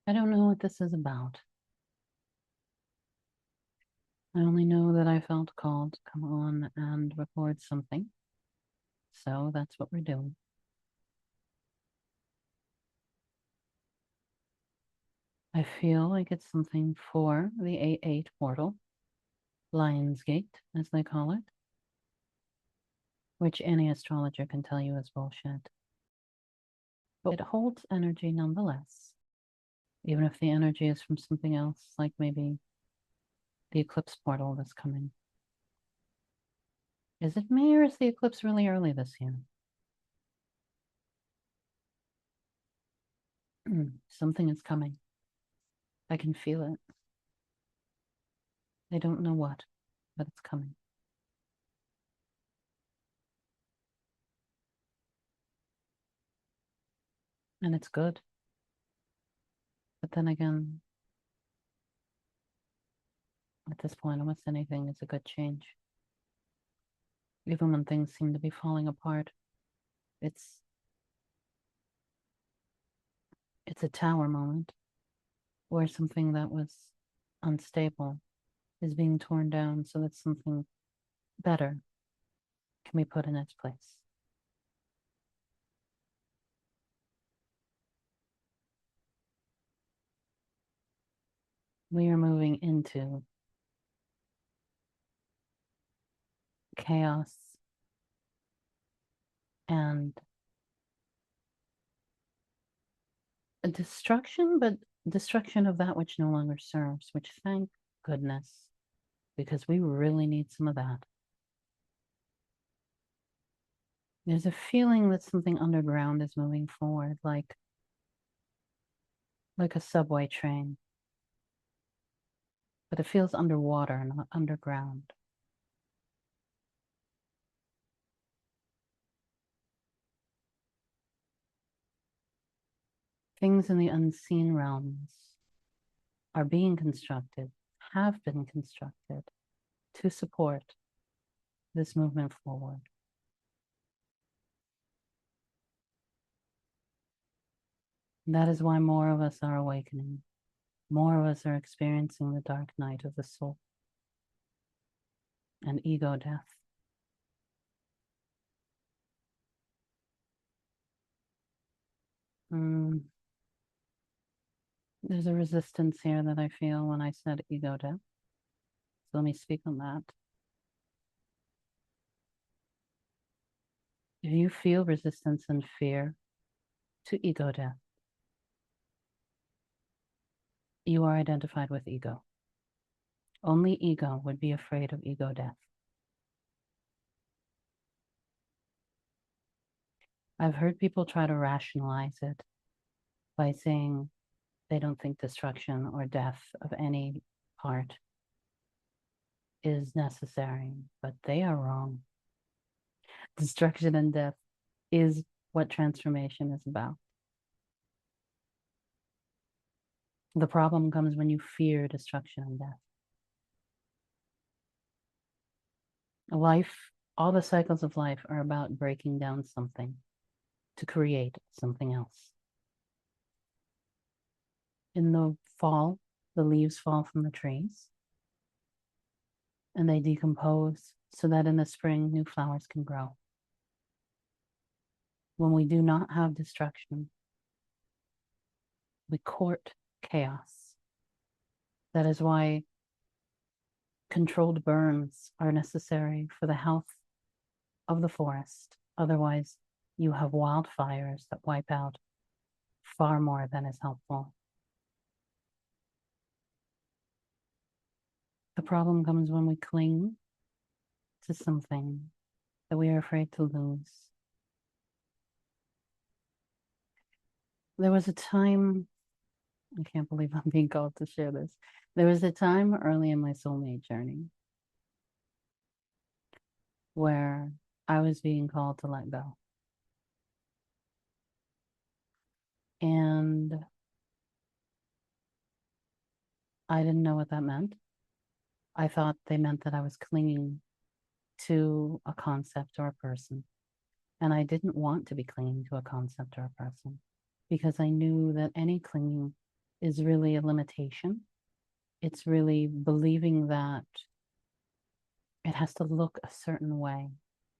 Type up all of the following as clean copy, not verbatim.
I don't know what this is about. I only know that I felt called to come on and record something. So that's what we're doing. I feel like it's something for the A8 portal, Lionsgate, as they call it, which any astrologer can tell you is bullshit. But it holds energy nonetheless, even if the energy is from something else, like maybe the eclipse portal that's coming. Is it me, or is the eclipse really early this year? Something is coming. I can feel it. I don't know what, but it's coming. And it's good. But then again, at this point, almost anything is a good change. Even when things seem to be falling apart, it's a tower moment where something that was unstable is being torn down so that something better can be put in its place. We are moving into chaos and a destruction, but destruction of that which no longer serves, which thank goodness, because we really need some of that. There's a feeling that something underground is moving forward, like a subway train, but it feels underwater, not underground. Things in the unseen realms are being constructed, have been constructed to support this movement forward. That is why more of us are awakening. More of us are experiencing the dark night of the soul and ego death. There's a resistance here that I feel when I said ego death. So let me speak on that. If you feel resistance and fear to ego death, you are identified with ego. Only ego would be afraid of ego death. I've heard people try to rationalize it by saying they don't think destruction or death of any part is necessary, but they are wrong. Destruction and death is what transformation is about. The problem comes when you fear destruction and death. Life, all the cycles of life are about breaking down something to create something else. In the fall, the leaves fall from the trees and they decompose so that in the spring, new flowers can grow. When we do not have destruction, we court chaos. That is why controlled burns are necessary for the health of the forest. Otherwise, you have wildfires that wipe out far more than is helpful. The problem comes when we cling to something that we are afraid to lose. There was a time, I can't believe I'm being called to share this. There was a time early in my soulmate journey where I was being called to let go. And I didn't know what that meant. I thought they meant that I was clinging to a concept or a person. And I didn't want to be clinging to a concept or a person because I knew that any clinging is really a limitation. It's really believing that it has to look a certain way,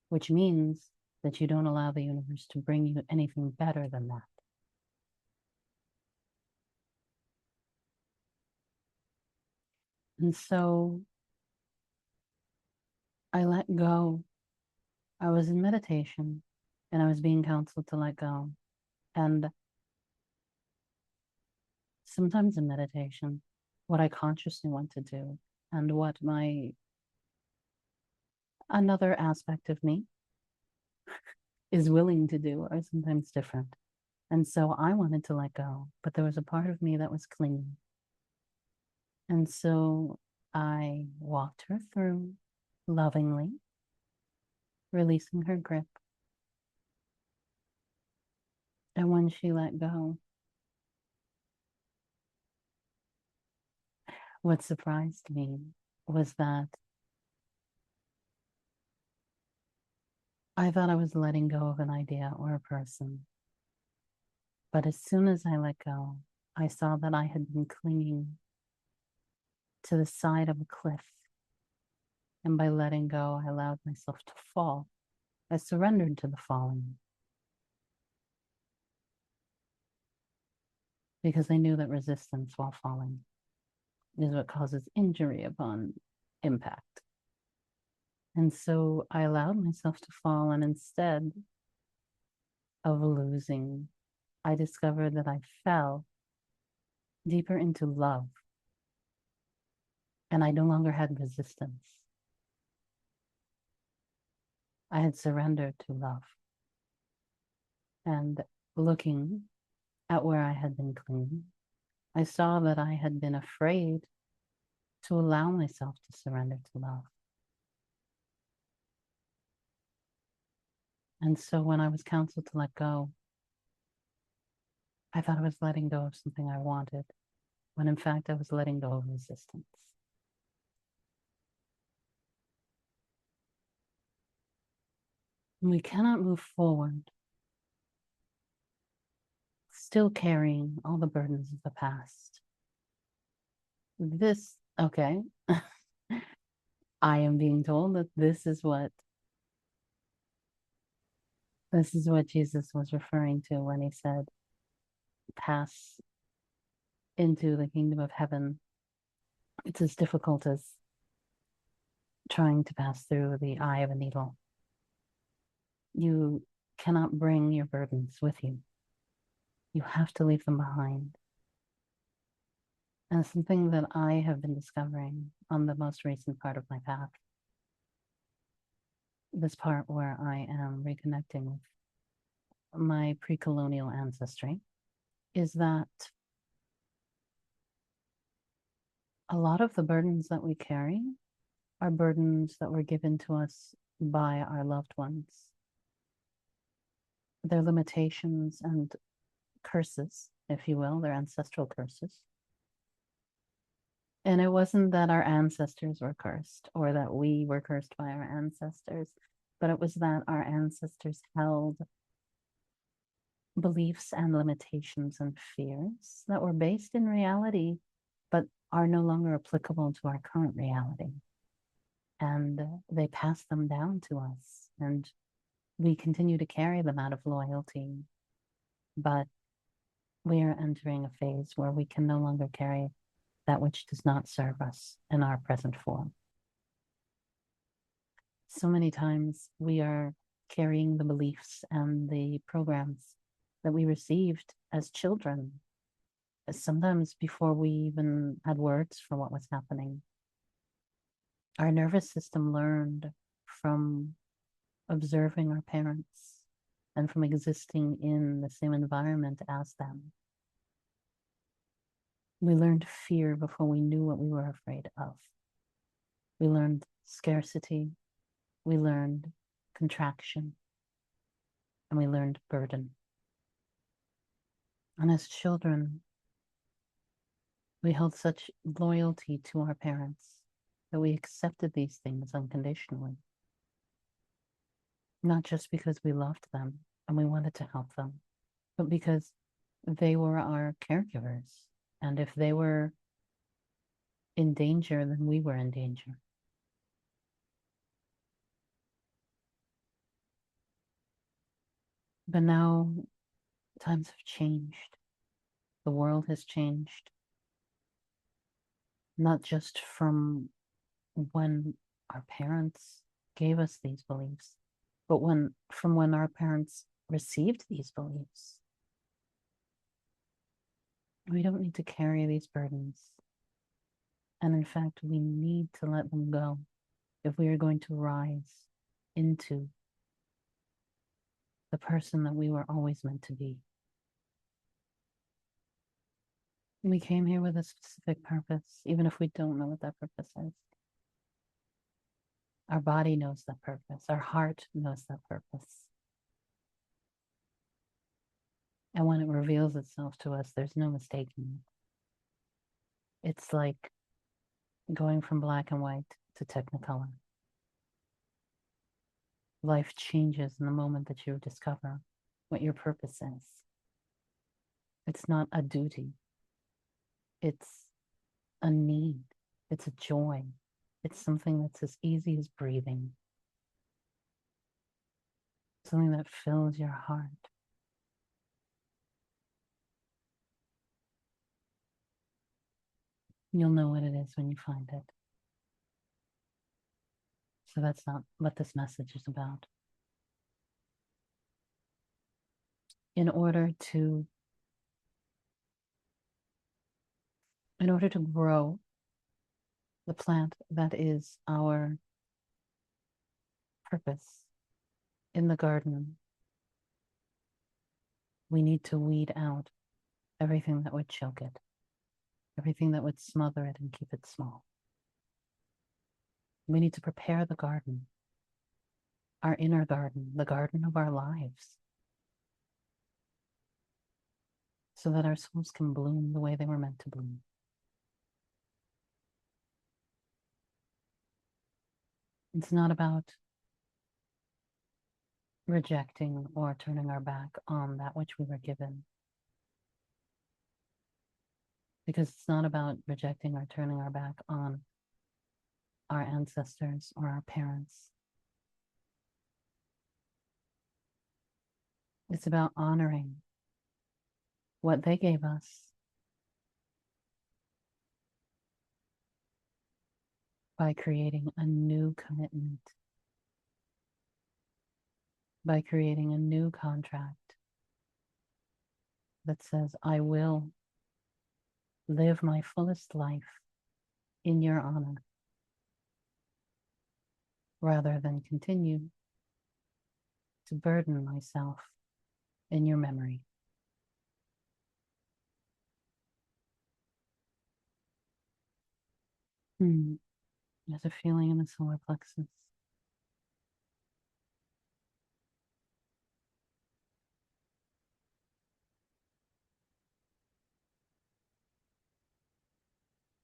which means that you don't allow the universe to bring you anything better than that. And so I let go. I was in meditation and I was being counseled to let go. And sometimes in meditation, what I consciously want to do and what another aspect of me is willing to do are sometimes different. And so I wanted to let go, but there was a part of me that was clinging. And so I walked her through lovingly, releasing her grip. And when she let go, what surprised me was that I thought I was letting go of an idea or a person. But as soon as I let go, I saw that I had been clinging to the side of a cliff. And by letting go, I allowed myself to fall. I surrendered to the falling because I knew that resistance while falling is what causes injury upon impact. And so I allowed myself to fall, and instead of losing, I discovered that I fell deeper into love, and I no longer had resistance. I had surrendered to love. And looking at where I had been clinging, I saw that I had been afraid to allow myself to surrender to love. And so when I was counseled to let go, I thought I was letting go of something I wanted, when in fact I was letting go of resistance. And we cannot move forward still carrying all the burdens of the past. Okay, I am being told that this is what Jesus was referring to when he said, pass into the kingdom of heaven. It's as difficult as trying to pass through the eye of a needle. You cannot bring your burdens with you. You have to leave them behind. And something that I have been discovering on the most recent part of my path, this part where I am reconnecting with my pre-colonial ancestry, is that a lot of the burdens that we carry are burdens that were given to us by our loved ones. Their limitations and curses, if you will, their ancestral curses. And it wasn't that our ancestors were cursed or that we were cursed by our ancestors, but it was that our ancestors held beliefs and limitations and fears that were based in reality, but are no longer applicable to our current reality. And they passed them down to us, and we continue to carry them out of loyalty. But we are entering a phase where we can no longer carry that which does not serve us in our present form. So many times we are carrying the beliefs and the programs that we received as children, sometimes before we even had words for what was happening. Our nervous system learned from observing our parents and from existing in the same environment as them. We learned fear before we knew what we were afraid of. We learned scarcity, we learned contraction, and we learned burden. And as children, we held such loyalty to our parents that we accepted these things unconditionally. Not just because we loved them and we wanted to help them, but because they were our caregivers. And if they were in danger, then we were in danger. But now times have changed. The world has changed. Not just from when our parents gave us these beliefs, but from when our parents received these beliefs. We don't need to carry these burdens. And in fact, we need to let them go if we are going to rise into the person that we were always meant to be. We came here with a specific purpose, even if we don't know what that purpose is. Our body knows that purpose. Our heart knows that purpose. And when it reveals itself to us, there's no mistaking it. It's like going from black and white to technicolor. Life changes in the moment that you discover what your purpose is. It's not a duty. It's a need. It's a joy. It's something that's as easy as breathing. Something that fills your heart. You'll know what it is when you find it. So that's not what this message is about. In order to grow the plant that is our purpose in the garden, we need to weed out everything that would choke it, everything that would smother it and keep it small. We need to prepare the garden, our inner garden, the garden of our lives, so that our souls can bloom the way they were meant to bloom. It's not about rejecting or turning our back on that which we were given. Because it's not about rejecting or turning our back on our ancestors or our parents. It's about honoring what they gave us by creating a new commitment, by creating a new contract that says, I will live my fullest life in your honor, rather than continue to burden myself in your memory. There's a feeling in the solar plexus.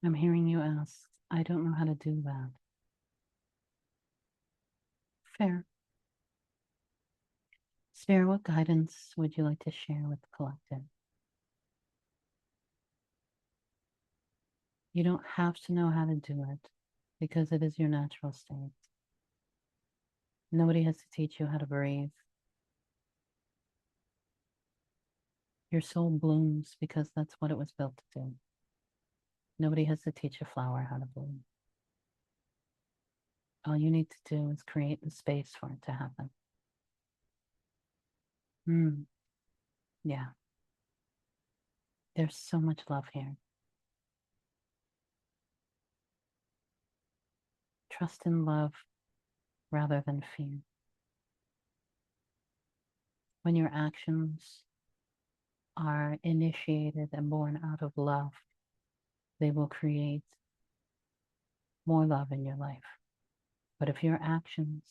I'm hearing you ask, I don't know how to do that. Fair. Spirit, what guidance would you like to share with the collective? You don't have to know how to do it because it is your natural state. Nobody has to teach you how to breathe. Your soul blooms because that's what it was built to do. Nobody has to teach a flower how to bloom. All you need to do is create the space for it to happen. Yeah. There's so much love here. Trust in love rather than fear. When your actions are initiated and born out of love, they will create more love in your life. But if your actions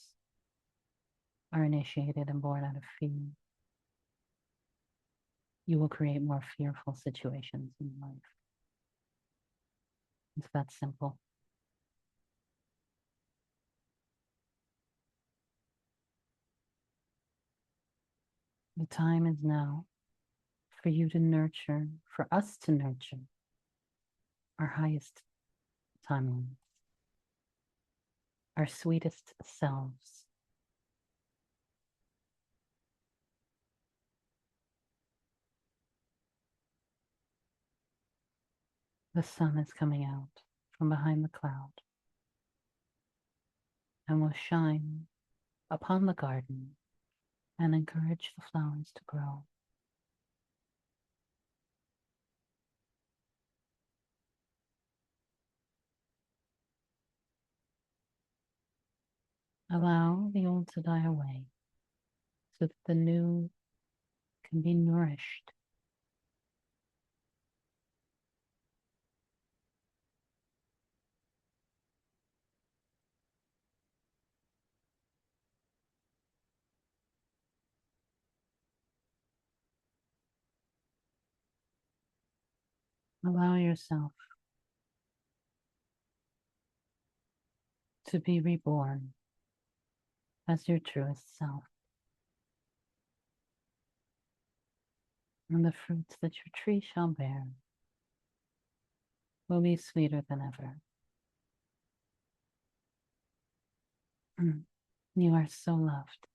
are initiated and born out of fear, you will create more fearful situations in life. It's that simple. The time is now for you to nurture, for us to nurture our highest timelines, our sweetest selves. The sun is coming out from behind the cloud and will shine upon the garden and encourage the flowers to grow. Allow the old to die away so that the new can be nourished. Allow yourself to be reborn as your truest self. And the fruits that your tree shall bear will be sweeter than ever. You are so loved.